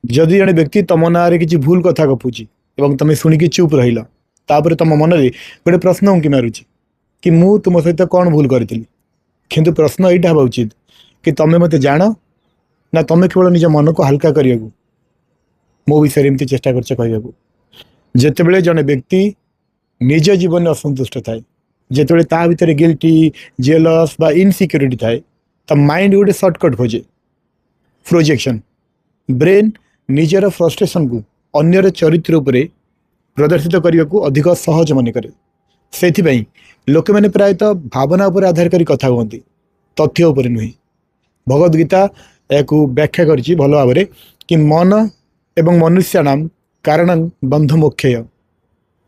जदि जड़े व्यक्ति तुम ना किसी भूल कथा गपुची और तुम शुणिकी चुप रहिल तापर तुम मन में गोटे प्रश्न उंकी मारुची कि मु तुम सहित कौन भूल करी किंतु प्रश्न यहाँ हवा उचित कि तुम्हें मत जान ना तुम्हें केवल निज मन को हल्का करने को मो विषय एमती चेष्टा कर कहू जितेबले जड़े व्यक्ति निज जीवन में असंतुष्ट थाए जिते ता भीतर गिल्टी जेलस बा इनसिक्योरिटी थाए तो माइंड गोटे सर्टकट खोजे प्रोजेक्शन ब्रेन निजर फ्रस्ट्रेशन को अन्यर चरित्र उपरे प्रदर्शित करने को अधिक सहज मन करे से लोक मैंने प्रायतः भावना उपर आधार कर कथा कहती तथ्य उपर नुहे भगवद गीता या व्याख्या करछि भल भाव कि मन एवं मनुष्याणाम कारण बंध मोक्षय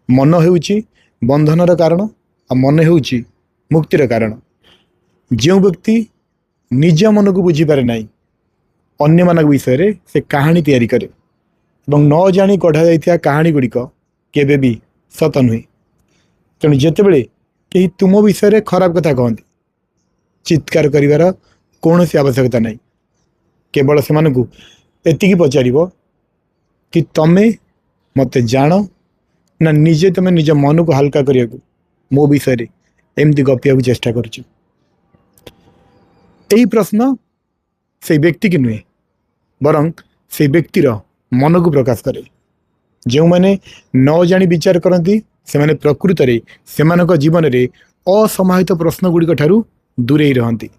मन होउछि बंधनर कारण आ मन होउछि मुक्तिर कारण जो व्यक्ति निज मन को बुझीपारे ना अन्य मान विषय से कहानी तैयारी करे और न जानी कढ़ा जाइथिया कहानी गुड़िक केबे भी सत नुहे तेणु जितेबले कहीं तुम विषय खराब कथा कहती चित्कार करिवार कौन सी आवश्यकता नहीं केवल से एतिकी पचार कि तमें मत जान ना निजे तुम निज मन को हल्का करने को मो विषय एमती गपिया को चेष्टा कर प्रश्न से व्यक्ति की नुहे बरं से व्यक्तिर मन को प्रकाश करे जो मैंने न जानी विचार करती से माने प्रकृत रे सेमानक जीवन में असमाहित प्रश्न गुड़िक ठारू दूरे रहती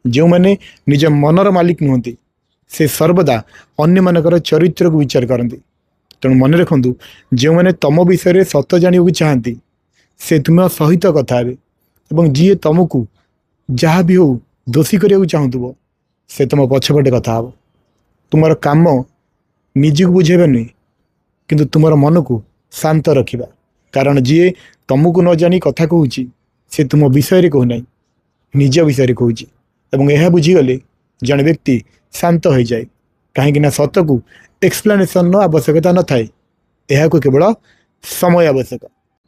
जो मैंने निज मनर मालिक नुहति से सर्वदा अन्य मानकर चरित्र को विचार करती तेणु मन रखु जो मैंने तुम विषय सत जाना चाहती से तुम सहित कथा हे जी तुमको जहाँ भी हो दोषी करने चाहूब से तुम पछपटे कथा हे तुम काम निजी को बुझेबा नुहे किंतु तुम मन को शांत रखा कारण जी तुमको न जानी कथा कहूँ से तुम विषय कहूना निज विषय कहूँ यह बुझीगले जन व्यक्ति शांत हो जाए कहीं सत को एक्सप्लेनेशन आवश्यकता न थाए यह केवल समय आवश्यक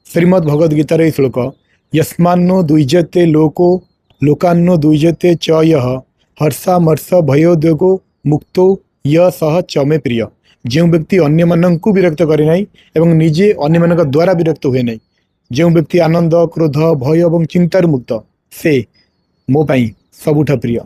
श्रीमद् भगवद गीतार यह श्लोक यस्मान्नो द्विजते लोको लोकान्नो द्विजते च यः हर्षामर्ष भयोद्वेगो मुक्तो य सह चमे प्रिय जो व्यक्ति अन्य मानक विरक्त करे नहीं एवं निजे अन्य मानक द्वारा विरक्त हुए नहीं जो व्यक्ति आनंद क्रोध भय और चिंतार मुक्त से मो पाई सबुठ प्रिय।